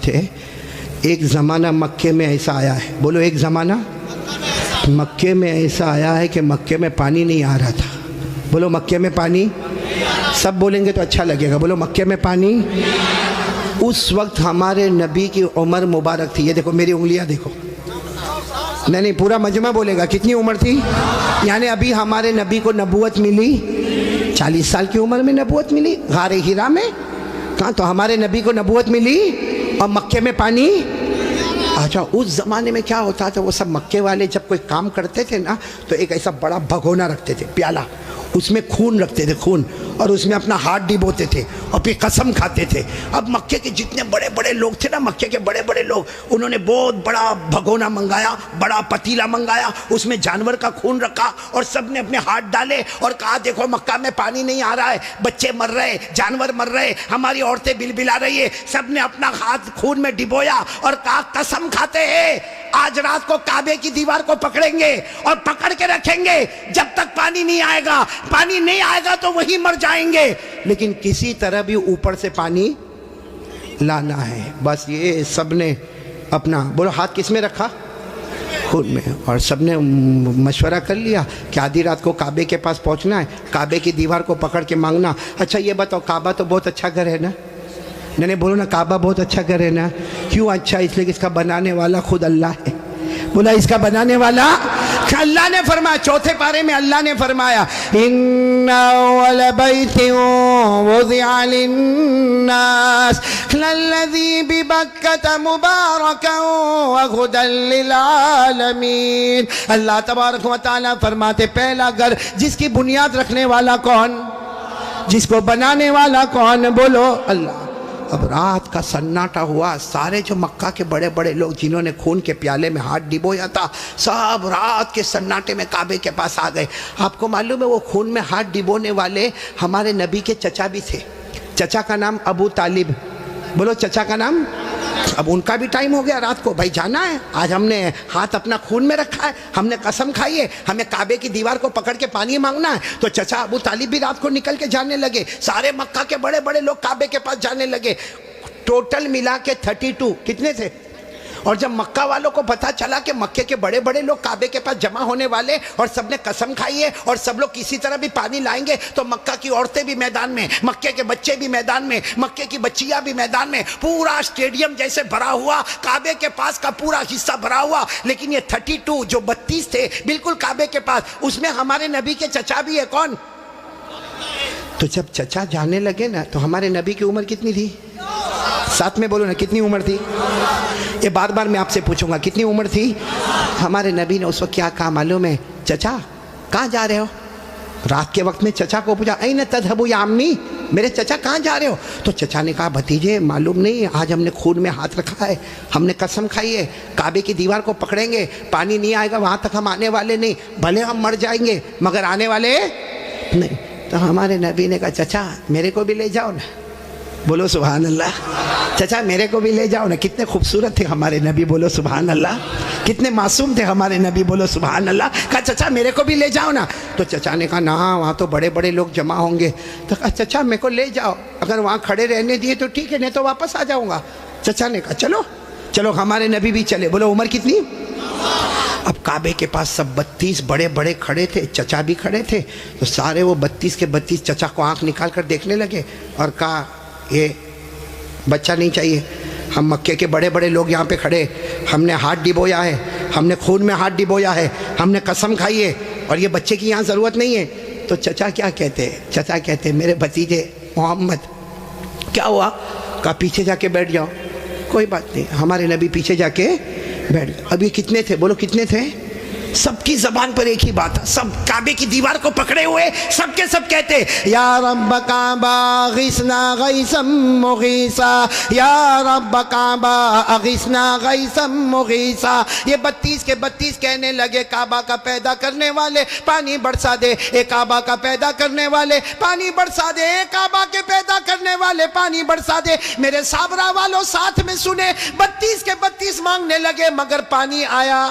ہے، ایک زمانہ مکے میں ایسا آیا ہے، بولو ایک زمانہ مکے میں ایسا آیا ہے کہ مکے میں پانی نہیں آ رہا تھا. بولو مکے میں پانی، سب بولیں گے تو اچھا لگے گا. بولو مکے میں پانی. اس وقت ہمارے نبی کی عمر مبارک تھی. یہ دیکھو میری انگلیاں دیکھو. نہیں پورا مجمع بولے گا. کتنی عمر تھی؟ یعنی ابھی ہمارے نبی کو نبوت ملی 40 سال کی عمر میں نبوت ملی غار ہیرا میں. کہاں تو ہمارے نبی کو نبوت ملی اور مکے میں پانی. اچھا اس زمانے میں کیا ہوتا تھا، وہ سب مکے والے جب کوئی کام کرتے تھے نا تو ایک ایسا بڑا بھگونا رکھتے تھے، پیالہ، اس میں خون رکھتے تھے، خون، اور اس میں اپنا ہاتھ ڈبوتے تھے اور پھر قسم کھاتے تھے. اب مکے کے جتنے بڑے بڑے لوگ تھے نا، مکے کے بڑے بڑے لوگ، انہوں نے بہت بڑا بھگونا منگایا، بڑا پتیلا منگایا، اس میں جانور کا خون رکھا اور سب نے اپنے ہاتھ ڈالے اور کہا دیکھو مکہ میں پانی نہیں آ رہا ہے، بچے مر رہے، جانور مر رہے، ہماری عورتیں بلبلا رہی ہے. سب نے اپنا ہاتھ خون میں ڈبویا اور کہا قسم کھاتے ہیں آج رات کو کعبے کی دیوار کو پکڑیں گے اور پکڑ کے رکھیں گے جب تک پانی نہیں آئے گا. پانی نہیں آئے گا تو وہی مر جائیں گے، لیکن کسی طرح بھی اوپر سے پانی لانا ہے. بس یہ سب نے اپنا، بولو ہاتھ کس میں رکھا؟ خود میں. اور سب نے مشورہ کر لیا کہ آدھی رات کو کعبے کے پاس پہنچنا ہے، کعبے کی دیوار کو پکڑ کے مانگنا. اچھا یہ بتاؤ کعبہ تو بہت اچھا گھر ہے نا؟ نہیں بولو نا کعبہ بہت اچھا گھر ہے نا. کیوں اچھا؟ اس لیے کہ اس کا بنانے والا خود اللہ ہے. بولا اس کا بنانے والا اللہ نے فرمایا، چوتھے پارے میں اللہ نے فرمایا ان اول بیت وضع للناس للذی ببکۃ مبارکا وہدی للعالمین. اللہ تبارک و تعالیٰ فرماتے پہلا گھر جس کی بنیاد رکھنے والا کون، جس کو بنانے والا کون؟ بولو اللہ. اب رات کا سناٹا ہوا، سارے جو مکہ کے بڑے بڑے لوگ جنہوں نے خون کے پیالے میں ہاتھ ڈبویا تھا سب رات کے سناٹے میں کعبے کے پاس آ گئے. آپ کو معلوم ہے وہ خون میں ہاتھ ڈبونے والے ہمارے نبی کے چچا بھی تھے. چچا کا نام ابو طالب. بولو چچا کا نام. اب ان کا بھی ٹائم ہو گیا، رات کو بھائی جانا ہے، آج ہم نے ہاتھ اپنا خون میں رکھا ہے، ہم نے قسم کھائی ہے ہمیں کعبے کی دیوار کو پکڑ کے پانی مانگنا ہے. تو چچا ابو طالب بھی رات کو نکل کے جانے لگے، سارے مکہ کے بڑے بڑے لوگ کعبے کے پاس جانے لگے. ٹوٹل ملا کے 32 کتنے تھے. اور جب مکہ والوں کو پتا چلا کہ مکے کے بڑے بڑے لوگ کعبے کے پاس جمع ہونے والے اور سب نے قسم کھائی ہے اور سب لوگ کسی طرح بھی پانی لائیں گے، تو مکہ کی عورتیں بھی میدان میں، مکے کے بچے بھی میدان میں، مکے کی بچیاں بھی میدان میں، پورا اسٹیڈیم جیسے بھرا ہوا، کعبے کے پاس کا پورا حصہ بھرا ہوا. لیکن یہ 32 جو 32 تھے بالکل کعبے کے پاس، اس میں ہمارے نبی کے چچا بھی ہے. کون؟ تو جب چچا جانے لگے نا تو ہمارے نبی کی عمر کتنی تھی؟ ساتھ میں بولو نا کتنی عمر تھی؟ یہ بار بار میں آپ سے پوچھوں گا کتنی عمر تھی؟ ہمارے نبی نے اس وقت کیا کہا معلوم ہے؟ چچا کہاں جا رہے ہو؟ رات کے وقت میں چچا کو پوچھا این تذهبوا یا امی، میرے چچا کہاں جا رہے ہو؟ تو چچا نے کہا بھتیجے معلوم نہیں، آج ہم نے خون میں ہاتھ رکھا ہے، ہم نے قسم کھائی ہے کعبے کی دیوار کو پکڑیں گے، پانی نہیں آئے گا وہاں تک ہم آنے والے نہیں، بھلے ہم مر جائیں گے مگر آنے والے نہیں. تو ہمارے نبی نے کہا چچا میرے کو بھی لے جاؤ نا. بولو سبحان اللہ. چچا میرے کو بھی لے جاؤ نا. کتنے خوبصورت تھے ہمارے نبی، بولو سبحان اللہ. کتنے معصوم تھے ہمارے نبی، بولو سبحان اللہ. کہا چچا میرے کو بھی لے جاؤ نا. تو چچا نے کہا نہ وہاں تو بڑے بڑے لوگ جمع ہوں گے. تو کہا چچا میرے کو لے جاؤ، اگر وہاں کھڑے رہنے دیے تو ٹھیک ہے، نہیں تو واپس آ جاؤں گا. چچا نے کہا چلو چلو. ہمارے نبی بھی چلے. بولو عمر کتنی؟ اب کعبے کے پاس سب 32 بڑے بڑے کھڑے تھے، چچا بھی کھڑے تھے. تو سارے وہ 32 کے 32 چچا کو آنکھ نکال کر دیکھنے لگے اور کہا یہ بچہ نہیں چاہیے، ہم مکے کے بڑے بڑے لوگ یہاں پہ کھڑے، ہم نے ہاتھ ڈبویا ہے، ہم نے خون میں ہاتھ ڈبویا ہے، ہم نے قسم کھائی ہے، اور یہ بچے کی یہاں ضرورت نہیں ہے. تو چچا کیا کہتے ہیں؟ چچا کہتے ہیں میرے بھتیجے محمد کیا ہوا؟ کہا پیچھے جا کے بیٹھ جاؤ. کوئی بات نہیں. ہمارے نبی پیچھے جا کے بیٹھ گئے. اب یہ کتنے تھے؟ بولو کتنے تھے؟ سب کی زبان پر ایک ہی بات ہے، سب کعبے کی دیوار کو پکڑے ہوئے سب کے سب کہتے یا رب کعبہ اغثنا غیثا مغیثا، یا رب کعبہ اغثنا غیثا مغیثا. یہ 32 کے 32 کہنے لگے کعبہ کا پیدا کرنے والے پانی برسا دے، اے کعبہ کا پیدا کرنے والے پانی برسا دے، اے کعبہ کے پیدا کرنے والے پانی برسا دے. میرے صابرہ والوں ساتھ میں سنے، 32 کے 32 مانگنے لگے مگر پانی آیا.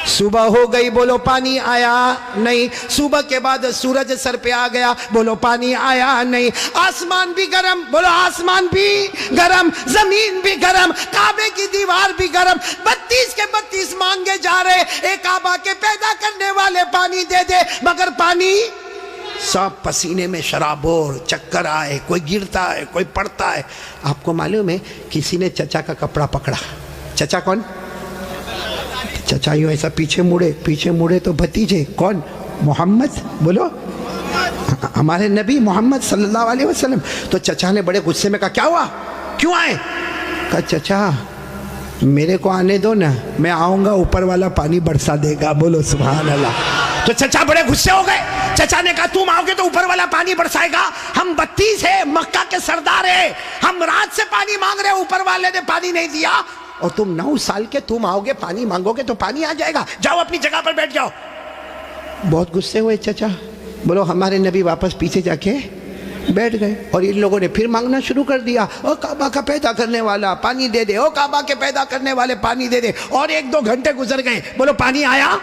صبح ہو گئی، بولو پانی آیا نہیں. صبح کے بعد سورج سر پہ آ گیا، بولو پانی آیا نہیں. آسمان بھی گرم، بولو آسمان بھی گرم، زمین بھی گرم، کعبے کی دیوار بھی گرم. 32 کے 32 مانگے جا رہے، ایک کعبہ کے پیدا کرنے والے پانی دے دے، مگر پانی سب پسینے میں شرابور، چکر آئے، کوئی گرتا ہے، کوئی پڑتا ہے. آپ کو معلوم ہے کسی نے چچا کا کپڑا پکڑا. چچا کون؟ چچا یوں ایسا پیچھے مڑے تو بھتیجے کون؟ محمد، بولو ہمارے نبی محمد صلی اللہ علیہ وسلم. تو چچا نے بڑے غصے میں کہا کیا ہوا، کیوں آئے؟ کہا چچا میرے کو آنے دو نا، میں آؤں گا اوپر والا پانی برسا دے گا. بولو سبحان اللہ. تو چچا بڑے غصے ہو گئے. چچا نے کہا تم آؤ گے تو اوپر والا پانی برسائے گا؟ ہم 32 ہیں، مکہ کے سردار ہیں، ہم رات سے پانی مانگ رہے ہیں، اوپر والے نے پانی نہیں دیا، اور تم 9 سال کے تم آؤ گے پانی مانگو گے تو پانی آ جائے گا، جاؤ اپنی جگہ پر بیٹھ جاؤ. بہت غصے ہوئے چچا. بولو ہمارے نبی واپس پیچھے جا کے بیٹھ گئے، اور ان لوگوں نے پھر مانگنا شروع کر دیا. او کعبہ کا پیدا کرنے والا پانی دے دے، او کعبہ کے پیدا کرنے والے پانی دے دے. اور 1-2 گھنٹے گزر گئے. بولو پانی آیا؟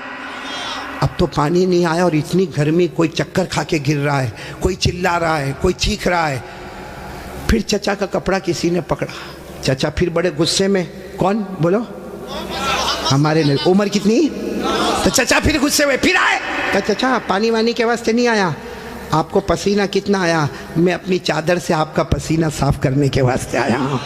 اب تو پانی نہیں آیا، اور اتنی گرمی، کوئی چکر کھا کے گر رہا ہے، کوئی چلا رہا ہے، کوئی چیخ رہا ہے. پھر چچا کا کپڑا کسی نے پکڑا. چچا پھر بڑے غصے میں، کون؟ بولو ہمارے نبی. عمر کتنی؟ تو چچا پھر غصے ہوئے، پھر آئے. کہا چچا پانی وانی کے واسطے نہیں آیا، آپ کو پسینہ کتنا آیا؟ میں اپنی چادر سے آپ کا پسینہ صاف کرنے کے واسطے آیا ہوں.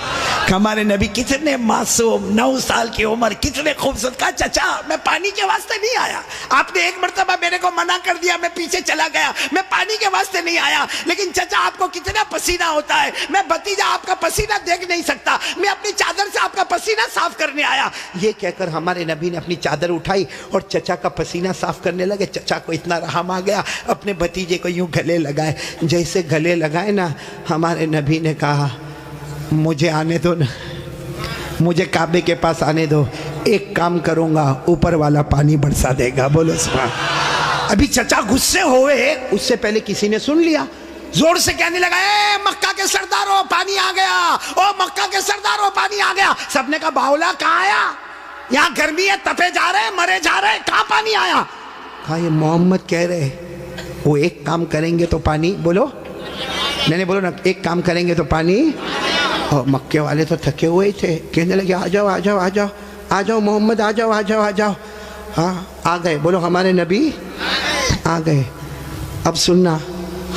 ہمارے نبی کتنے معصوم، 9 سال کی عمر، کتنے خوبصورت. کہا چچا میں پانی کے واسطے نہیں آیا، آپ نے ایک مرتبہ میرے کو منع کر دیا، میں پیچھے چلا گیا، میں پانی کے واسطے نہیں آیا. لیکن چچا آپ کو کتنا پسینہ ہوتا ہے، میں بھتیجا آپ کا پسینہ دیکھ نہیں سکتا، میں اپنی چادر سے آپ کا پسینہ صاف کرنے آیا. یہ کہہ کر ہمارے نبی نے اپنی چادر اٹھائی اور چچا کا پسینہ صاف کرنے لگے. چچا کو اتنا رحم آ گیا، اپنے بھتیجے کو یوں گلے لگائے. جیسے گلے لگائے نا، ہمارے نبی نے کہا مجھے آنے دو نا، مجھے کعبے کے پاس آنے دو، ایک کام کروں گا، اوپر والا پانی برسا دے گا. بولو سبحان. ابھی چچا غصے ہوئے، اس سے پہلے کسی نے سن لیا، زور سے کہنے لگا اے مکہ کے سرداروں پانی آ گیا، او مکہ کے سرداروں پانی آ گیا. سب نے کہا باولا کہاں آیا؟ یہاں گرمی ہے، تپے جا رہے ہیں، مرے جا رہے ہیں، کہاں پانی آیا؟ کہا یہ محمد کہہ رہے وہ ایک کام کریں گے تو پانی، بولو نہیں بولو نا، ایک کام کریں گے تو پانی. اور مکے والے تو تھکے ہوئے تھے، کہنے لگے آ جاؤ آ جاؤ آ جاؤ آ جاؤ محمد، آ جاؤ آ جاؤ آ جاؤ. ہاں آ گئے. بولو ہمارے نبی آ گئے. اب سننا،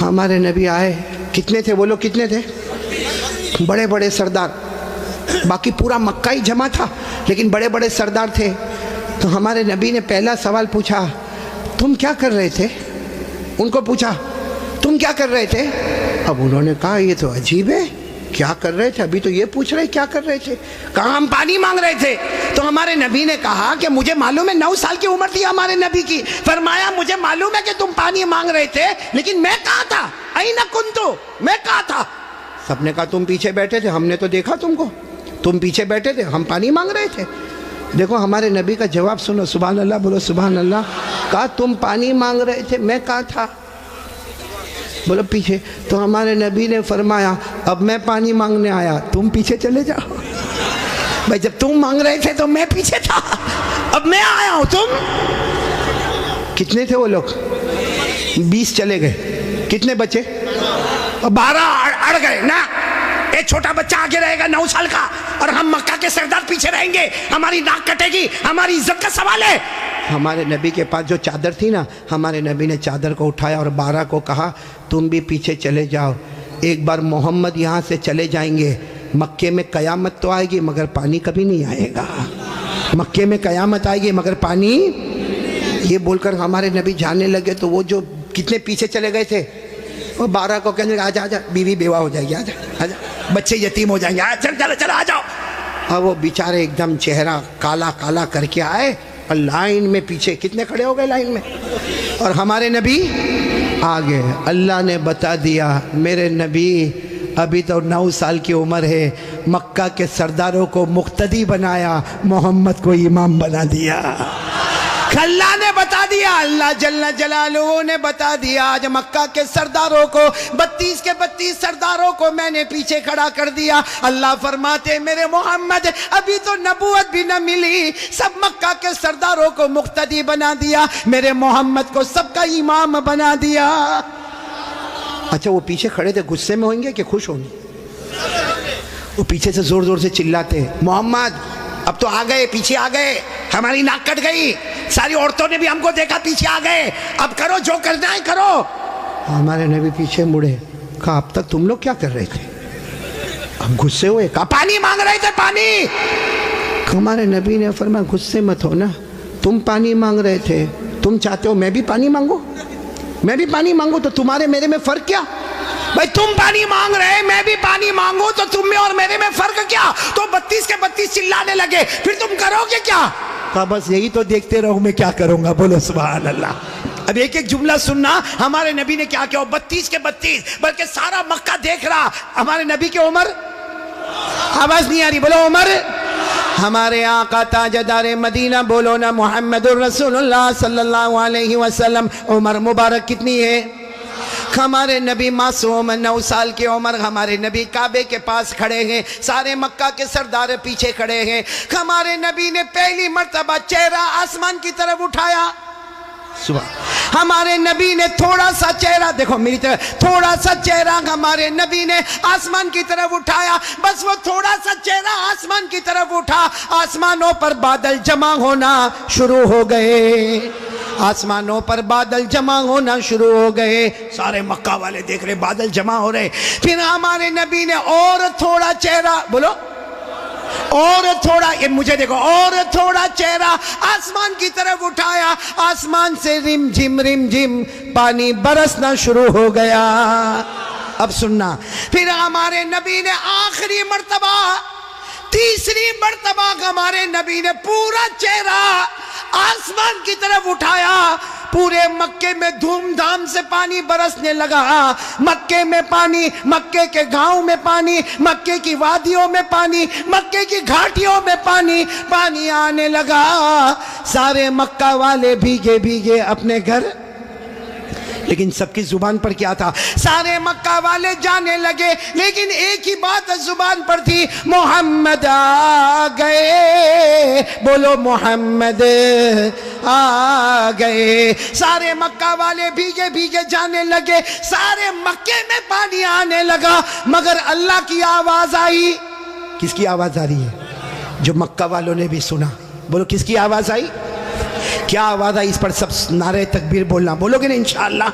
ہمارے نبی آئے، کتنے تھے؟ بولو کتنے تھے؟ بڑے بڑے سردار. باقی پورا مکہ ہی جمع تھا، لیکن بڑے بڑے سردار تھے. تو ہمارے نبی نے پہلا سوال پوچھا، تم کیا کر رہے تھے؟ ان کو پوچھا تم کیا کر رہے تھے؟ اب انہوں نے کہا یہ تو عجیب ہے، کیا کر رہے تھے؟ ابھی تو یہ پوچھ رہے کیا کر رہے تھے. کہا ہم پانی مانگ رہے تھے. تو ہمارے نبی نے کہا کہ مجھے معلوم ہے، 9 سال کی عمر تھی ہمارے نبی کی. فرمایا مجھے معلوم ہے کہ تم پانی مانگ رہے تھے، لیکن میں کہاں تھا؟ اینا کنتو، میں کہاں تھا؟ سب نے کہا تم پیچھے بیٹھے تھے، ہم نے تو دیکھا تم کو، تم پیچھے بیٹھے تھے، ہم پانی مانگ رہے تھے. دیکھو ہمارے نبی کا جواب سنو، سبحان اللہ، بولو سبحان اللہ. کہا تم پانی مانگ رہے تھے، میں کہاں تھا؟ بولو پیچھے. تو ہمارے نبی نے فرمایا اب میں پانی مانگنے آیا، تم پیچھے چلے جاؤ. بھائی جب تم مانگ رہے تھے تو میں پیچھے تھا، اب میں آیا ہوں. تم کتنے تھے وہ لوگ؟ 20 چلے گئے. کتنے بچے؟ 12 اڑ گئے نا. ایک چھوٹا بچہ آگے رہے گا 9 سال کا، اور ہم مکہ کے سردار پیچھے رہیں گے، ہماری ناک کٹے گی، ہماری عزت کا سوال ہے. ہمارے نبی کے پاس جو چادر تھی نا، ہمارے نبی نے چادر کو اٹھایا اور 12 کو کہا تم بھی پیچھے چلے جاؤ. ایک بار محمد یہاں سے چلے جائیں گے، مکے میں قیامت تو آئے گی مگر پانی کبھی نہیں آئے گا. مکے میں قیامت آئے گی مگر پانی. یہ بول کر ہمارے نبی جانے لگے. تو وہ جو کتنے پیچھے چلے گئے تھے، وہ 12 کو کہنے لگا آجا آجا، بیوی بیوہ ہو جائے گی، آجا آجا، بچے یتیم ہو جائیں گے، چل چل چل آ جاؤ. اور وہ بیچارے ایک دم چہرہ کالا کالا کر کے آئے، اور لائن میں پیچھے کتنے کھڑے ہو گئے لائن میں. اور ہمارے نبی آگے. اللہ نے بتا دیا میرے نبی ابھی تو 9 سال کی عمر ہے، مکہ کے سرداروں کو مقتدی بنایا، محمد کو امام بنا دیا. اللہ نے بتا دیا، اللہ جل جلالہ نے بتا دیا، آج مکہ کے سرداروں کو 32 کے 32 سرداروں کو میں نے پیچھے کھڑا کر دیا۔ اللہ فرماتے میرے محمد ابھی تو نبوت بھی نہ ملی، سب مکہ کے سرداروں کو مقتدی بنا دیا، میرے محمد کو سب کا امام بنا دیا۔ اچھا وہ پیچھے کھڑے تھے غصے میں ہوئیں گے کہ خوش ہوں گے؟ وہ پیچھے سے زور زور سے چلاتے محمد اب تو آ گئے، پیچھے آ گئے، ہماری ناک کٹ گئی، ساری عورتوں نے بھی ہم کو دیکھا پیچھے آ گئے، اب کرو جو کرنا ہے کرو۔ ہمارے نبی پیچھے مڑے، کہا اب تک تم لوگ کیا کر رہے تھے؟ ہم غصے ہوئے، کہا پانی مانگ رہے تھے پانی۔ ہمارے نبی نے فرمایا غصے مت ہو نا، تم پانی مانگ رہے تھے، تم چاہتے ہو میں بھی پانی مانگوں؟ میں بھی پانی مانگوں تو تمہارے میرے میں فرق کیا؟ بھائی تم پانی مانگ رہے میں بھی پانی مانگوں تو تم میں اور میرے میں فرق کیا؟ تو 32 کے 32 چلانے لگے، پھر تم کرو گے کیا؟ کہا بس یہی تو دیکھتے رہو، میں کیا کروں گا، بولو سبحان اللہ۔ اب ایک ایک جملہ سننا، ہمارے نبی نے کیا کیا، 32 کے 32 بلکہ سارا مکہ دیکھ رہا، ہمارے نبی کی عمر آواز نہیں آ رہی، بولو عمر، ہمارے آقا تاجدار مدینہ بولو نا محمد الرسول اللہ صلی اللہ علیہ وسلم، عمر مبارک کتنی ہے؟ ہمارے نبی معصوم 9 سال کی عمر، ہمارے نبی کعبے کے پاس کھڑے ہیں، سارے مکہ کے سردار پیچھے کھڑے ہیں، ہمارے نبی نے پہلی مرتبہ چہرہ آسمان کی طرف اٹھایا، ہمارے نبی نے تھوڑا سا چہرہ، دیکھو میری طرف، تھوڑا سا چہرہ ہمارے نبی نے آسمان کی طرف اٹھایا، بس وہ تھوڑا سا چہرہ آسمان کی طرف اٹھا، آسمانوں پر بادل جمع ہونا شروع ہو گئے، آسمانوں پر بادل جمع ہونا شروع ہو گئے، سارے مکہ والے دیکھ رہے بادل جمع ہو رہے، پھر ہمارے نبی نے اور تھوڑا چہرہ، بولو اور تھوڑا، یہ مجھے دیکھو، اور تھوڑا چہرہ آسمان کی طرف اٹھایا، آسمان سے رم جھم پانی برسنا شروع ہو گیا۔ اب سننا، پھر ہمارے نبی نے آخری مرتبہ، تیسری مرتبہ ہمارے نبی نے پورا چہرہ آسمان کی طرف اٹھایا، پورے مکے میں دھوم دھام سے پانی برسنے لگا، مکے میں پانی، مکے کے گاؤں میں پانی، مکے کی وادیوں میں پانی، مکے کی گھاٹیوں میں پانی، پانی آنے لگا، سارے مکہ والے بھیگے بھیگے اپنے گھر، لیکن سب کی زبان پر کیا تھا؟ سارے مکہ والے جانے لگے، لیکن ایک ہی بات زبان پر تھی، محمد آ گئے، بولو محمد آ گئے، سارے مکہ والے بھیگے بھیگے جانے لگے، سارے مکے میں پانی آنے لگا، مگر اللہ کی آواز آئی۔ کس کی آواز آ رہی ہے؟ جو مکہ والوں نے بھی سنا، بولو کس کی آواز آئی؟ کیا آواز آئی؟ اس پر سب نعرہ تکبیر بولنا، بولو گے نا انشاءاللہ،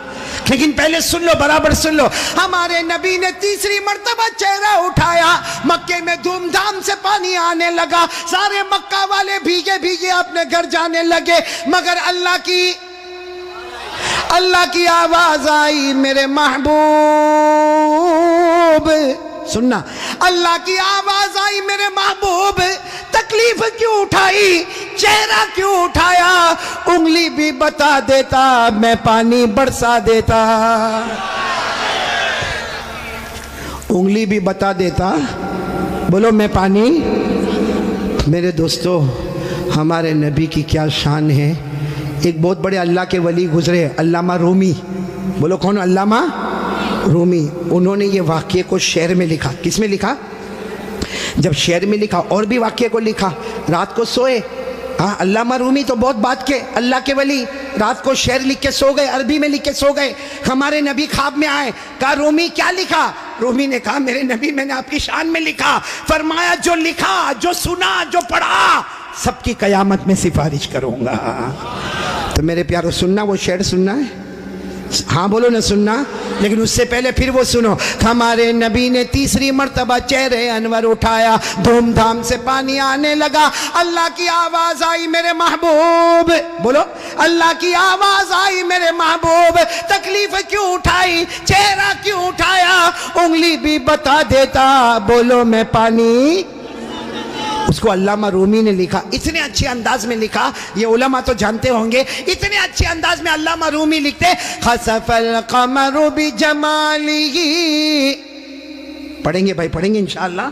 لیکن پہلے سن لو، برابر سن لو، ہمارے نبی نے تیسری مرتبہ چہرہ اٹھایا، مکے میں دھوم دھام سے پانی آنے لگا، سارے مکہ والے بھیگے بھیگے اپنے گھر جانے لگے، مگر اللہ کی آواز آئی، میرے محبوب، سننا، اللہ کی آواز آئی، میرے محبوب تکلیف کیوں اٹھائی، چہرہ کیوں اٹھایا، انگلی بھی بتا دیتا میں پانی برسا دیتا، انگلی بھی بتا دیتا، بولو میں پانی۔ میرے دوستو، ہمارے نبی کی کیا شان ہے، ایک بہت بڑے اللہ کے ولی گزرے، علامہ رومی، بولو کون؟ علامہ رومی، انہوں نے یہ واقعے کو شعر میں لکھا، کس میں لکھا؟ جب شعر میں لکھا، اور بھی واقعے کو لکھا، رات کو سوئے، علامہ رومی تو بہت بات کے اللہ کے ولی، رات کو شعر لکھ کے سو گئے، عربی میں لکھ کے سو گئے، ہمارے نبی خواب میں آئے، کہا رومی کیا لکھا؟ رومی نے کہا میرے نبی میں نے آپ کی شان میں لکھا، فرمایا جو لکھا، جو سنا، جو پڑھا، سب کی قیامت میں سفارش کروں گا۔ تو میرے پیارو سننا، وہ شعر سننا ہے، ہاں بولو نہ سننا، لیکن اس سے پہلے پھر وہ سنو، ہمارے نبی نے تیسری مرتبہ چہرے انور اٹھایا، دھوم دھام سے پانی آنے لگا، اللہ کی آواز آئی، میرے محبوب، بولو اللہ کی آواز آئی، میرے محبوب تکلیف کیوں اٹھائی، چہرہ کیوں اٹھایا، انگلی بھی بتا دیتا، بولو میں پانی۔ اس کو علامہ رومی نے لکھا، اتنے اچھے انداز میں لکھا، یہ علماء تو جانتے ہوں گے، اتنے اچھے انداز میں علامہ رومی لکھتے، خسف القمر بجمالہ، پڑھیں گے بھائی، پڑھیں گے انشاءاللہ،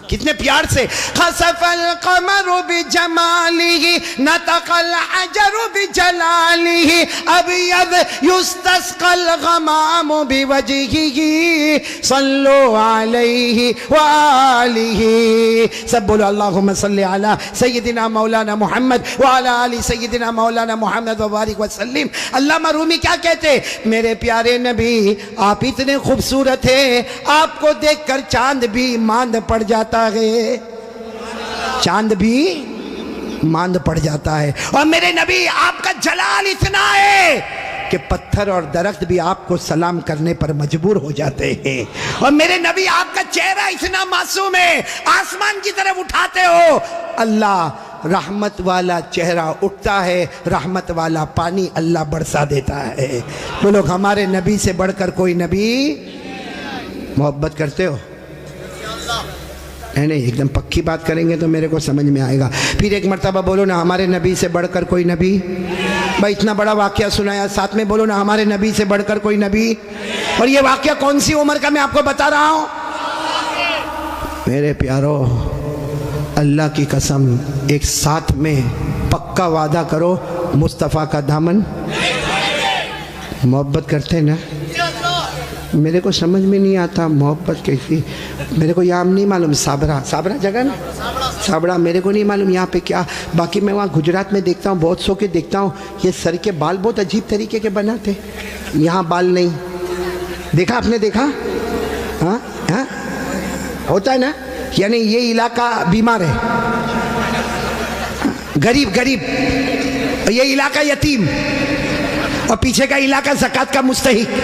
کتنے پیار سے خسف القمر بجمالہ نطق الحجر بجلالہ ابیض یستسقى الغمام بوجہہ صلو علیہ وآلہ. سب بولو اللہم صلی علی سیدنا مولانا محمد وعلی آل سیدنا مولانا محمد وبارک وسلم. علامہ رومی کیا کہتے؟ میرے پیارے نبی آپ اتنے خوبصورت ہیں، آپ کو دیکھ کر چاند بھی ماند پڑ جاتا ہے، چاند بھی ماند پڑ جاتا ہے. اور میرے نبی آپ کا جلال اتنا ہے کہ پتھر اور درخت بھی آپ کو سلام کرنے پر مجبور ہو جاتے ہیں. اور میرے نبی آپ کا چہرہ اتنا معصوم ہے، آسمان کی طرف اٹھاتے ہو اللہ رحمت والا چہرہ اٹھتا ہے، رحمت والا پانی اللہ برسا دیتا ہے. وہ لوگ ہمارے نبی سے بڑھ کر کوئی نبی محبت کرتے ہو؟ نہیں ایک دم پکی بات کریں گے تو میرے کو سمجھ میں آئے گا. پھر ایک مرتبہ بولو نا ہمارے نبی سے بڑھ کر کوئی نبی. بھائی اتنا بڑا واقعہ سنایا، ساتھ میں بولو نا ہمارے نبی سے بڑھ کر کوئی نبی. اور یہ واقعہ کون سی عمر کا میں آپ کو بتا رہا ہوں؟ میرے پیارو اللہ کی قسم ایک ساتھ میں پکا وعدہ کرو مصطفیٰ کا دامن محبت کرتے نا. میرے کو سمجھ میں نہیں آتا محبت کیسی. میرے کو یہاں نہیں معلوم صابرہ جگہ نا، صابرہ میرے کو نہیں معلوم یہاں پہ کیا. باقی میں وہاں گجرات میں دیکھتا ہوں، بہت سو کے دیکھتا ہوں یہ سر کے بال بہت عجیب طریقے کے بناتے. یہاں بال نہیں دیکھا آپ نے؟ دیکھا؟ ہاں ہاں ہوتا ہے نا. یعنی یہ علاقہ بیمار ہے، غریب یہ علاقہ یتیم، اور پیچھے کا علاقہ زکوٰۃ کا مستحق.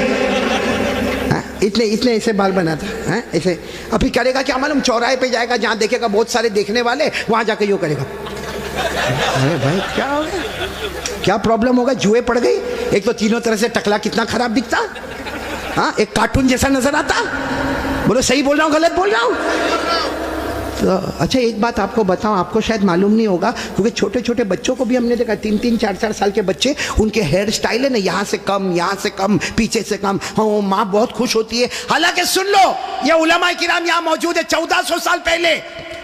اتنے ایسے بال بناتا ہے ایسے. ابھی کرے گا کیا معلوم؟ چوراہے پہ جائے گا جہاں دیکھے گا بہت سارے دیکھنے والے، وہاں جا کے یوں کرے گا. ارے بھائی کیا ہوگا؟ کیا پرابلم ہوگا؟ جوئے پڑ گئی. ایک تو تینوں طرح سے ٹکلا کتنا خراب دکھتا، ہاں ایک کارٹون جیسا نظر آتا. بولو صحیح بول رہا ہوں غلط بول رہا ہوں؟ تو اچھا ایک بات آپ کو بتاؤں، آپ کو شاید معلوم نہیں ہوگا کیونکہ چھوٹے چھوٹے بچوں کو بھی ہم نے دیکھا، 3 4 سال کے بچے، ان کے ہیئر سٹائل ہے نا یہاں سے کم، یہاں سے کم، پیچھے سے کم. ہاں ماں بہت خوش ہوتی ہے. حالانکہ سن لو یہ علماء کرام یہاں موجود ہے. 1400 سال پہلے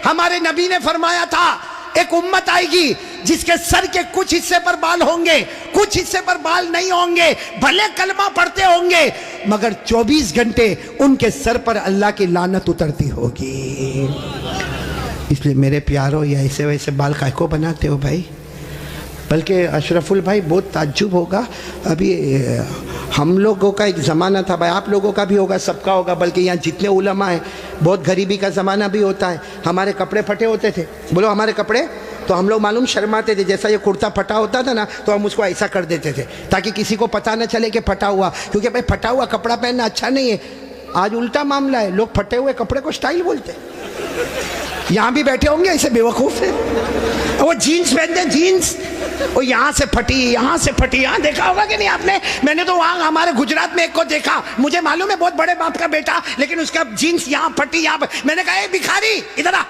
ہمارے نبی نے فرمایا تھا ایک امت آئے گی جس کے سر کے کچھ حصے پر بال ہوں گے، کچھ حصے پر بال نہیں ہوں گے، بھلے کلمہ پڑھتے ہوں گے مگر 24 گھنٹے ان کے سر پر اللہ کی لعنت اترتی ہوگی. اس لیے میرے پیارو یہ ایسے ویسے بال کائے کو بناتے ہو بھائی؟ بلکہ اشرف البھائی بہت تعجب ہوگا، ابھی ہم لوگوں کا ایک زمانہ تھا بھائی، آپ لوگوں کا بھی ہوگا، سب کا ہوگا، بلکہ یہاں جتنے علماء ہیں بہت غریبی کا زمانہ بھی ہوتا ہے. ہمارے کپڑے پھٹے ہوتے تھے، بولو ہمارے کپڑے، تو ہم لوگ معلوم شرماتے تھے. جیسا یہ کرتا پھٹا ہوتا تھا نا تو ہم اس کو ایسا کر دیتے تھے تاکہ کسی کو پتہ نہ چلے کہ پھٹا ہوا، کیونکہ بھائی پھٹا ہوا کپڑا پہننا اچھا نہیں ہے. آج الٹا معاملہ ہے، لوگ پھٹے ہوئے کپڑے کو سٹائل بولتے. یہاں بھی بیٹھے ہوں گے ایسے بے وقوف ہیں، وہ جینز پہنتے ہیں، جینز وہ یہاں سے پھٹی یہاں سے پھٹی. یہاں دیکھا ہوگا کہ نہیں آپ نے؟ میں نے تو وہاں ہمارے گجرات میں ایک کو دیکھا، مجھے معلوم ہے بہت بڑے باپ کا بیٹا، لیکن اس کا جینز یہاں پھٹی یہاں پر. میں نے کہا اے بھکاری ادھر آ.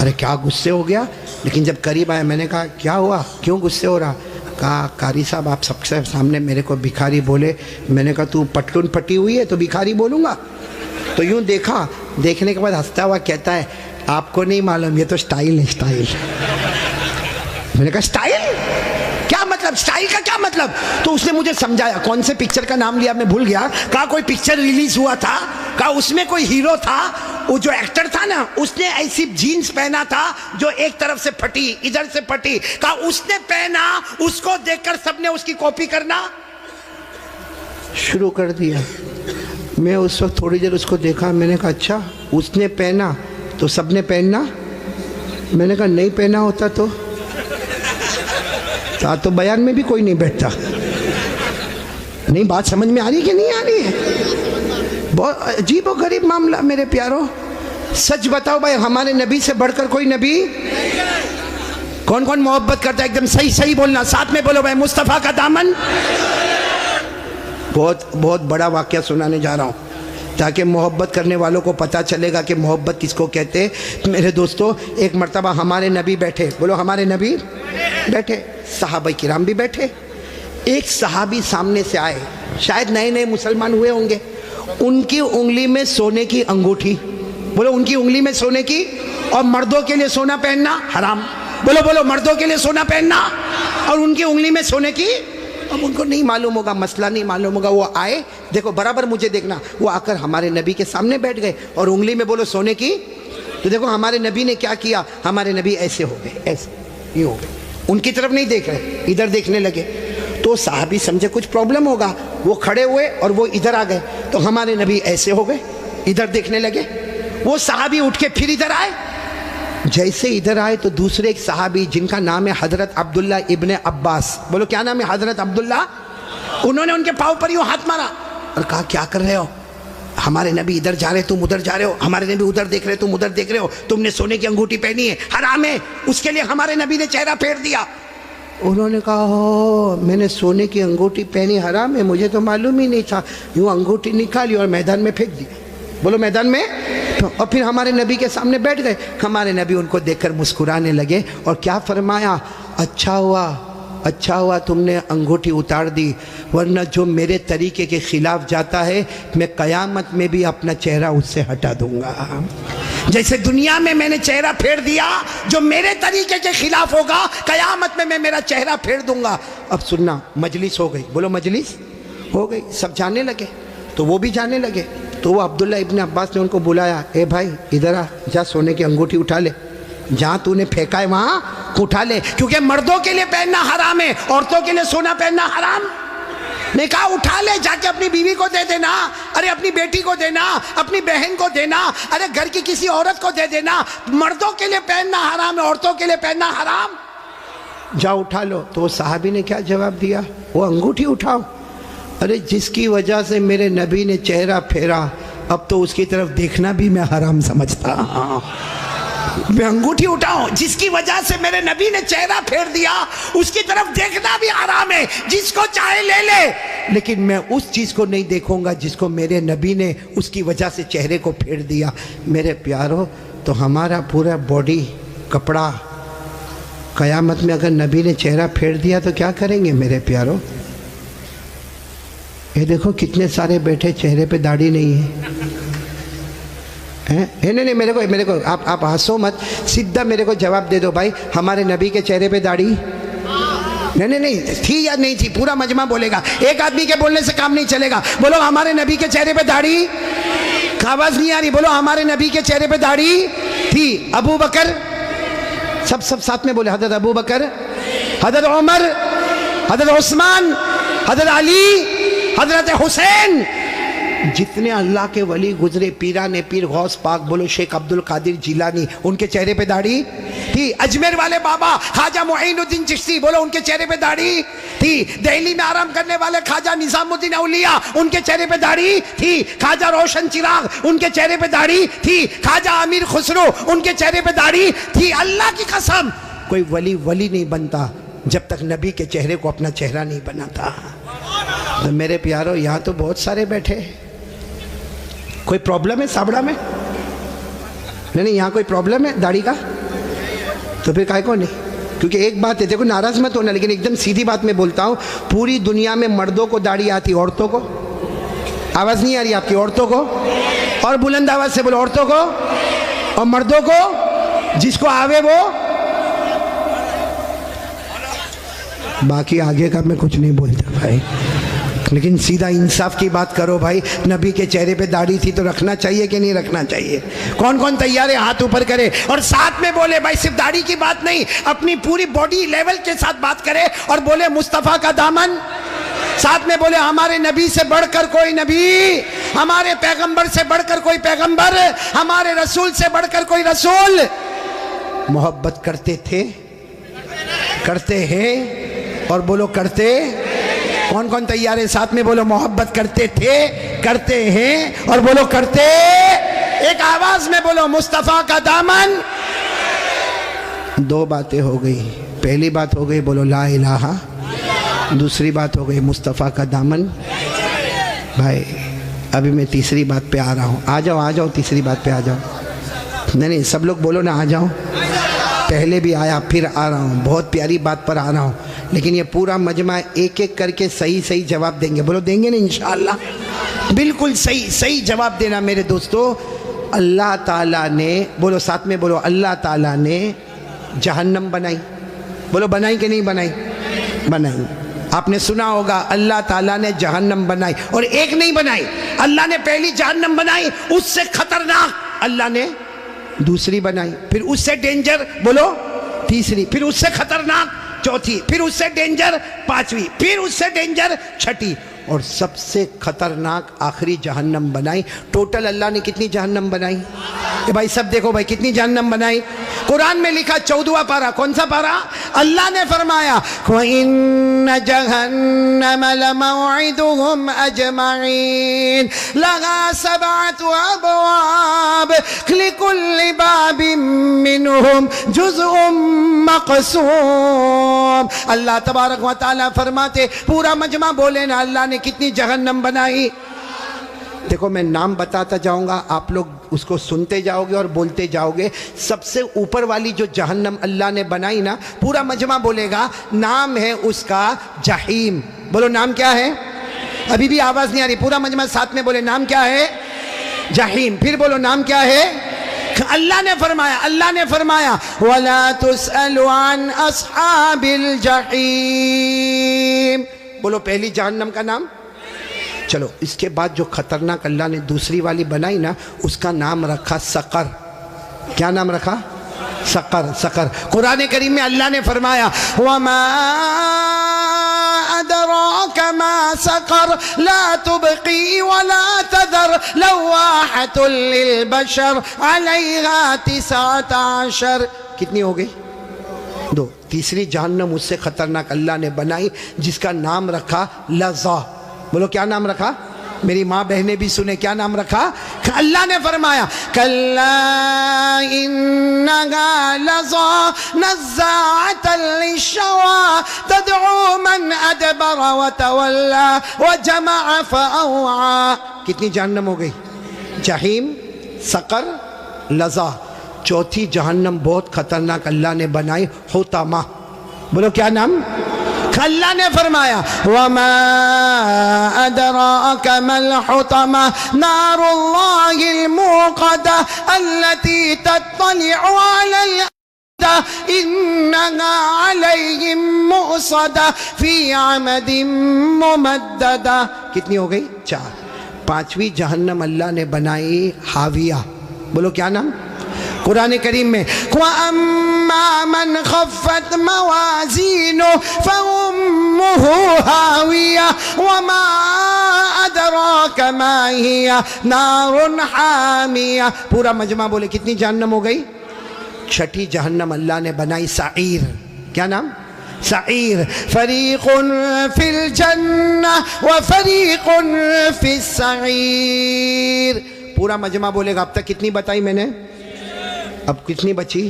ارے کیا غصے ہو گیا، لیکن جب قریب آیا میں نے کہا کیا ہوا، کیوں غصے ہو رہا؟ کہا قاری صاحب آپ سب سے سامنے میرے کو بھکاری بولے. میں نے کہا تو پٹلون پھٹی ہوئی ہے تو بھکاری بولوں گا؟ تو یوں دیکھا، دیکھنے کے بعد ہنستا ہوا کہتا ہے آپ کو نہیں معلوم یہ تو سٹائل ہے، سٹائل. میں نے کہا سٹائل کیا مطلب؟ سٹائل کا کیا مطلب؟ تو اس نے مجھے سمجھایا. کون سے پکچر کا نام لیا میں بھول گیا. کہا کوئی پکچر ریلیز ہوا تھا، کہا اس میں کوئی ہیرو تھا، وہ جو ایکٹر تھا نا اس نے ایسی جینز پہنا تھا جو ایک طرف سے پھٹی ادھر سے پھٹی. کہا اس نے پہنا، اس کو دیکھ کر سب نے اس کی کاپی کرنا شروع کر دیا. میں اس وقت تھوڑی دیر اس کو دیکھا، میں نے کہا اچھا اس نے پہنا تو سب نے پہننا؟ میں نے کہا نہیں پہنا ہوتا تو تو بیان میں بھی کوئی نہیں بیٹھتا. نہیں بات سمجھ میں آ رہی کہ نہیں آ رہی ہے؟ بہت عجیب و غریب معاملہ میرے پیاروں. سچ بتاؤ بھائی ہمارے نبی سے بڑھ کر کوئی نبی؟ کون کون محبت کرتا ہے؟ ایک دم صحیح بولنا، ساتھ میں بولو بھائی مصطفیٰ کا دامن. بہت بڑا واقعہ سنانے جا رہا ہوں تاکہ محبت کرنے والوں کو پتہ چلے گا کہ محبت کس کو کہتے. میرے دوستو ایک مرتبہ ہمارے نبی بیٹھے، بولو ہمارے نبی بیٹھے، صحابہ کرام بھی بیٹھے. ایک صحابی سامنے سے آئے، شاید نئے نئے مسلمان ہوئے ہوں گے. ان کی انگلی میں سونے کی انگوٹھی، بولو ان کی انگلی میں سونے کی اور مردوں کے لیے سونا پہننا حرام. بولو مردوں کے لیے سونا پہننا اور ان کی انگلی میں سونے کی. اب ان کو نہیں معلوم ہوگا, مسئلہ نہیں معلوم ہوگا. وہ آئے, دیکھو برابر مجھے دیکھنا, وہ آ کر ہمارے نبی کے سامنے بیٹھ گئے اور انگلی میں بولو سونے کی. تو دیکھو ہمارے نبی نے کیا کیا, ہمارے نبی ایسے ہو گئے, ایسے یہ ہو گئے, ان کی طرف نہیں دیکھ رہے, ادھر دیکھنے لگے. تو صحابی سمجھے کچھ پرابلم ہوگا, وہ کھڑے ہوئے اور وہ ادھر آ گئے. تو ہمارے نبی ایسے ہو گئے, ادھر دیکھنے لگے. وہ صحابی اٹھ کے پھر ادھر آئے. جیسے ادھر آئے تو دوسرے ایک صحابی جن کا نام ہے حضرت عبداللہ ابن عباس, بولو کیا نام ہے, حضرت عبداللہ, انہوں نے ان کے پاؤں پر یوں ہاتھ مارا اور کہا کیا کر رہے ہو, ہمارے نبی ادھر جا رہے تم ادھر جا رہے ہو, ہمارے نبی ادھر دیکھ رہے تم ادھر دیکھ رہے ہو, تم نے سونے کی انگوٹھی پہنی ہے, حرام ہے, اس کے لیے ہمارے نبی نے چہرہ پھیر دیا. انہوں نے کہا میں نے سونے کی انگوٹھی پہنی, حرام ہے, مجھے تو معلوم ہی نہیں تھا. یوں انگوٹھی نکالی اور میدان میں پھینک دی. بولو میدان میں. اور پھر ہمارے نبی کے سامنے بیٹھ گئے. ہمارے نبی ان کو دیکھ کر مسکرانے لگے اور کیا فرمایا, اچھا ہوا تم نے انگوٹھی اتار دی, ورنہ جو میرے طریقے کے خلاف جاتا ہے میں قیامت میں بھی اپنا چہرہ اس سے ہٹا دوں گا. جیسے دنیا میں نے چہرہ پھیر دیا, جو میرے طریقے کے خلاف ہوگا قیامت میں میرا چہرہ پھیر دوں گا. اب سننا, مجلس ہو گئی, بولو مجلس ہو گئی, سب جانے لگے. تو وہ بھی جانے لگے. تو وہ عبداللہ ابن عباس نے ان کو بلایا, اے بھائی ادھر آ, جا سونے کی انگوٹھی اٹھا لے, جہاں تو نے پھینکا ہے وہاں اٹھا لے, کیونکہ مردوں کے لیے پہننا حرام ہے, عورتوں کے لیے سونا پہننا حرام. نے کہا اٹھا لے, جا کے اپنی بیوی کو دے دینا, ارے اپنی بیٹی کو دینا, اپنی بہن کو دینا, ارے گھر کی کسی عورت کو دے دینا. مردوں کے لیے پہننا حرام ہے, عورتوں کے لیے پہننا حرام. جا اٹھا لو. تو صحابی نے کیا جواب دیا, وہ انگوٹھی اٹھاؤ. ارے جس کی وجہ سے میرے نبی نے چہرہ پھیرا, اب تو اس کی طرف دیکھنا بھی میں حرام سمجھتا. میں انگوٹھی اٹھاؤں, جس کی وجہ سے میرے نبی نے چہرہ پھیر دیا اس کی طرف دیکھنا بھی حرام ہے. جس کو چاہے لے لے, لیکن میں اس چیز کو نہیں دیکھوں گا جس کو میرے نبی نے اس کی وجہ سے چہرے کو پھیر دیا. میرے پیارو, تو ہمارا پورا باڈی کپڑا قیامت میں اگر نبی نے چہرہ پھیر دیا تو کیا کریں گے میرے پیارو. یہ دیکھو کتنے سارے بیٹھے چہرے پہ داڑھی نہیں ہے. نہیں میرے کو آپ ہنسو مت, سیدھا میرے کو جواب دے دو بھائی, ہمارے نبی کے چہرے پہ داڑھی نہیں تھی یا نہیں تھی. پورا مجمع بولے گا, ایک آدمی کے بولنے سے کام نہیں چلے گا. بولو ہمارے نبی کے چہرے پہ داڑھی, آواز نہیں آ رہی, بولو ہمارے نبی کے چہرے پہ داڑھی تھی. ابو بکر, سب ساتھ میں بولے, حضرت ابو بکر, حضرت عمر, حضرت عثمان, حضرت علی, حضرت حسین, جتنے اللہ کے ولی گزرے, پیران پیر غوث پاک, بولو شیخ عبد القادر جیلانی, ان کے چہرے پہ داڑھی تھی. اجمیر والے بابا خواجہ معین الدین چشتی, بولو ان کے چہرے پہ داڑھی تھی. دہلی میں آرام کرنے والے خواجہ نظام الدین اولیاء, ان کے چہرے پہ داڑھی تھی. خواجہ روشن چراغ, ان کے چہرے پہ داڑھی تھی. خواجہ امیر خسرو, ان کے چہرے پہ داڑھی تھی. اللہ کی قسم, کوئی ولی نہیں بنتا جب تک نبی کے چہرے کو اپنا چہرہ نہیں بناتا. تو میرے پیارو, یہاں تو بہت سارے بیٹھے, کوئی پرابلم ہے سابڑا میں؟ نہیں, یہاں کوئی پرابلم ہے داڑھی کا؟ تو پھر کائے کو نہیں, کیونکہ ایک بات ہے, دیکھو ناراض مت ہونا, لیکن ایک دم سیدھی بات میں بولتا ہوں, پوری دنیا میں مردوں کو داڑھی آتی, عورتوں کو آواز نہیں آ رہی آپ کی, عورتوں کو, اور بلند آواز سے بولو, عورتوں کو اور مردوں کو, جس کو آوے وہ. باقی آگے کا میں کچھ نہیں بولتا بھائی, لیکن سیدھا انصاف کی بات کرو بھائی. نبی کے چہرے پہ داڑھی تھی تو رکھنا چاہیے کہ نہیں رکھنا چاہیے؟ کون تیار ہے ہاتھ اوپر کرے اور ساتھ میں بولے بھائی صرف داڑھی کی بات نہیں, اپنی پوری باڈی لیول کے ساتھ بات کرے اور بولے مصطفیٰ کا دامن. ساتھ میں بولے ہمارے نبی سے بڑھ کر کوئی نبی, ہمارے پیغمبر سے بڑھ کر کوئی پیغمبر, ہمارے رسول سے بڑھ کر کوئی رسول. محبت کرتے تھے, کرتے ہیں, اور بولو کرتے. کون تیار ہے ساتھ میں بولو محبت کرتے تھے, کرتے ہیں, اور بولو کرتے. ایک آواز میں بولو مصطفیٰ کا دامن. دو باتیں ہو گئی, پہلی بات ہو گئی بولو لا الہ, دوسری بات ہو گئی مصطفیٰ کا دامن. بھائی ابھی میں تیسری بات پہ آ رہا ہوں, آ جاؤ تیسری بات پہ آ جاؤ. نہیں سب لوگ بولو نا آ جاؤ. پہلے بھی آیا پھر آ رہا ہوں, بہت پیاری بات پر آ رہا ہوں, لیکن یہ پورا مجمع ایک ایک کر کے صحیح جواب دیں گے. بولو دیں گے نا انشاءاللہ, بالکل صحیح جواب دینا میرے دوستو. اللہ تعالیٰ نے، بولو ساتھ میں بولو، اللہ تعالیٰ نے جہنم بنائی. بولو بنائی کہ نہیں بنائی؟ بنائی. آپ نے سنا ہوگا اللہ تعالیٰ نے جہنم بنائی، اور ایک نہیں بنائی. اللہ نے پہلی جہنم بنائی، اس سے خطرناک اللہ نے دوسری بنائی، پھر اس سے ڈینجر بولو تیسری، پھر اس سے خطرناک چوتھی، پھر اس سے ڈینجر پانچویں، پھر اس سے ڈینجر چھٹی، اور سب سے خطرناک آخری جہنم بنائی. ٹوٹل اللہ نے کتنی جہنم بنائی؟ بھائی سب دیکھو بھائی کتنی جہنم بنائی. قرآن میں لکھا 14واں پارہ، کون سا پارہ؟ اللہ نے فرمایا وَإِنَّ جَهَنَّمَ لَمَوْعِدُهُمْ أَجْمَعِينَ لَهَا 7 أَبْوَابٍ لِكُلِّ بَابٍ مِّنْهُمْ جُزْءٌ مَّقْسُومٌ. اللہ تبارک و تعالیٰ فرماتے پورا مجمع بولے نا اللہ نے کتنی جہنم بنائی. دیکھو میں نام بتاتا جاؤں گا، آپ لوگ اس کو سنتے جاؤ گے اور بولتے جاؤ گے. سب سے اوپر والی جو جہنم اللہ نے بنائی نا، پورا مجمع بولے گا، نام ہے اس کا جہیم. بولو نام کیا ہے؟ ابھی بھی آواز نہیں آ رہی، پورا مجمع ساتھ میں بولے نام کیا ہے؟ جہیم. پھر بولو نام کیا ہے؟ اللہ نے فرمایا وَلَا تُسْأَلُ عَنْ أَصْحَابِ الْجَحِيمِ. بولو پہلی جہنم کا نام. چلو اس کے بعد جو خطرناک اللہ نے دوسری والی بنائی نا، اس کا نام رکھا سقر. کیا نام رکھا؟ سقر. قرآن کریم میں اللہ نے فرمایا وَمَا أَدْرَاكَ مَا سَقَرْ لَا تُبْقِي وَلَا تَذَرْ لَوَّاحَةٌ لِلْبَشَرِ عَلَيْهَا 19. کتنی ہو گئی؟ 2. تیسری جہنم اس سے خطرناک اللہ نے بنائی، جس کا نام رکھا لظا. بولو کیا نام رکھا؟ میری ماں بہنیں بھی سنیں، کیا نام رکھا؟ اللہ نے فرمایا کَلَّا إِنَّهَا لَظَىٰ نَزَّاعَةً لِلشَّوَىٰ تَدْعُو مَنْ أَدْبَرَ وَتَوَلَّىٰ وَجَمَعَ فَأَوْعَىٰ. کتنی جہنم ہو گئی؟ جہیم، سقر، لظا. چوتھی جہنم بہت خطرناک اللہ نے بنائی، حطمہ. بولو کیا نام؟ اللہ نے فرمایا وَمَا أَدْرَاكَ مَا الْحُطَمَةُ نَارُ اللَّهِ الْمُوقَدَةُ الَّتِي تَطَّلِعُ عَلَى الْأَفْئِدَةِ إِنَّهَا عَلَيْهِمْ مُؤْصَدَةٌ فِي عَمَدٍ مُمَدَّدَةٍ. کتنی ہو گئی؟ 4. پانچویں جہنم اللہ نے بنائی حاویہ. بولو کیا نام؟ قرآن کریم میں وَأَمَّا مَنْ خَفَّتْ مَوَازِينُهُ فَأُمُّهُ هَاوِيَةٌ وَمَا أَدْرَاكَ مَا هِيَ نَارٌ حَامِيَةٌ. پورا مجمع بولے کتنی جہنم ہو گئی؟ 6 جہنم اللہ نے بنائی سعیر. کیا نام؟ سعیر. فَرِيقٌ فِي الْجَنَّةِ وَفَرِيقٌ فِي السَّعِيرِ. پورا مجمع بولے گا اب تک کتنی بتائی میں نے؟ اب کتنی بچی؟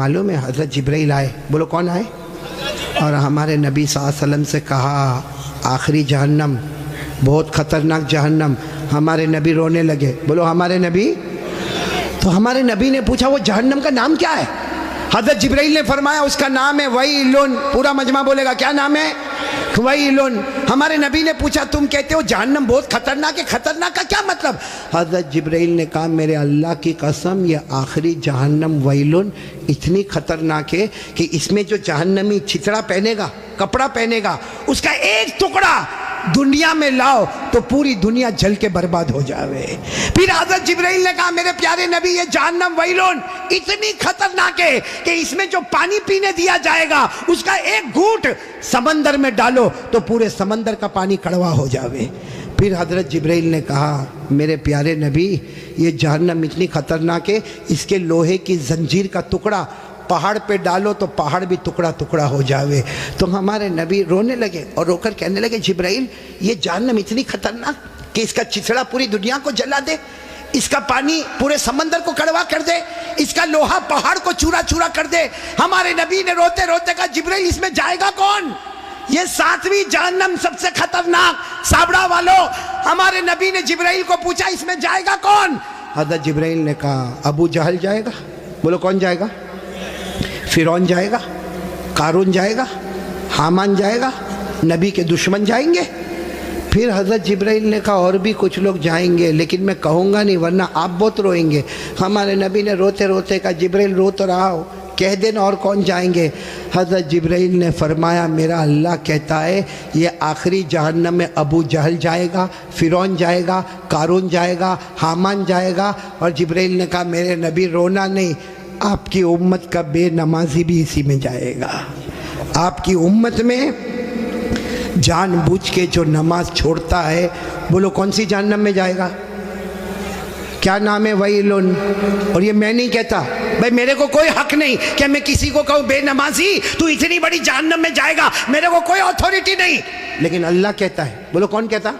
معلوم ہے حضرت جبرائیل آئے. بولو کون آئے؟ اور ہمارے نبی صلی اللہ علیہ وسلم سے کہا آخری جہنم بہت خطرناک جہنم. ہمارے نبی رونے لگے. بولو ہمارے نبی. تو ہمارے نبی نے پوچھا وہ جہنم کا نام کیا ہے؟ حضرت جبرائیل نے فرمایا اس کا نام ہے ویلن. پورا مجمع بولے گا کیا نام ہے؟ ویلن. ہمارے نبی نے پوچھا تم کہتے ہو جہنم بہت خطرناک ہے، خطرناک کا کیا مطلب؟ حضرت جبرائیل نے کہا میرے اللہ کی قسم یہ آخری جہنم ویلن اتنی خطرناک ہے کہ اس میں جو جہنمی چھتڑا پہنے گا، کپڑا پہنے گا، اس کا ایک ٹکڑا دنیا میں لاؤ تو پوری دنیا جل کے برباد ہو جاوے. پھر حضرت جبرائیل نے کہا میرے پیارے نبی یہ جہنم ویلون اتنی خطرناک ہے کہ اس میں جو پانی پینے دیا جائے گا اس کا ایک گھونٹ سمندر میں ڈالو تو پورے سمندر کا پانی کڑوا ہو جاوے. پھر حضرت جبرائیل نے کہا میرے پیارے نبی یہ جہنم اتنی خطرناک ہے اس کے لوہے کی زنجیر کا ٹکڑا پہاڑ پہ ڈالو تو پہاڑ بھی ٹکڑا ٹکڑا ہو جاوے. تو ہمارے نبی رونے لگے اور رو کر کہنے لگے جبرائیل یہ جہنم اتنی خطرناک کہ اس کا چتڑا پوری دنیا کو جلا دے، اس کا پانی پورے سمندر کو کڑوا کر دے، اس کا لوہا پہاڑ کو چورا چورا کر دے. ہمارے نبی نے روتے روتے کہا جبرائیل اس میں جائے گا کون؟ یہ 7ویں جہنم سب سے خطرناک. سابڑا والوں ہمارے نبی نے جبرائیل کو پوچھا اس میں جائے گا کون؟ حضرت جبرائیل نے کہا ابو جہل جائے گا. بولو کون جائے گا؟ فرعون جائے گا، قارون جائے گا، حامان جائے گا، نبی کے دشمن جائیں گے. پھر حضرت جبرائیل نے کہا اور بھی کچھ لوگ جائیں گے لیکن میں کہوں گا نہیں ورنہ آپ بہت روئیں گے. ہمارے نبی نے روتے روتے کہا جبرائیل رو تو رہا ہو, کہہ دینا اور کون جائیں گے. حضرت جبرائیل نے فرمایا میرا اللہ کہتا ہے یہ آخری جہنم میں ابو جہل جائے گا, فرعون جائے گا, قارون جائے گا, حامان جائے گا. اور جبرائیل نے کہا میرے نبی رونا نہیں, آپ کی امت کا بے نمازی بھی اسی میں جائے گا. آپ کی امت میں جان بوجھ کے جو نماز چھوڑتا ہے, بولو کون سی جہنم میں جائے گا؟ کیا نام ہے؟ ویلن. اور یہ میں نہیں کہتا بھائی, میرے کو کوئی حق نہیں کہ میں کسی کو کہوں بے نمازی تو اتنی بڑی جہنم میں جائے گا, میرے کو کوئی اتھارٹی نہیں, لیکن اللہ کہتا ہے. بولو کون کہتا؟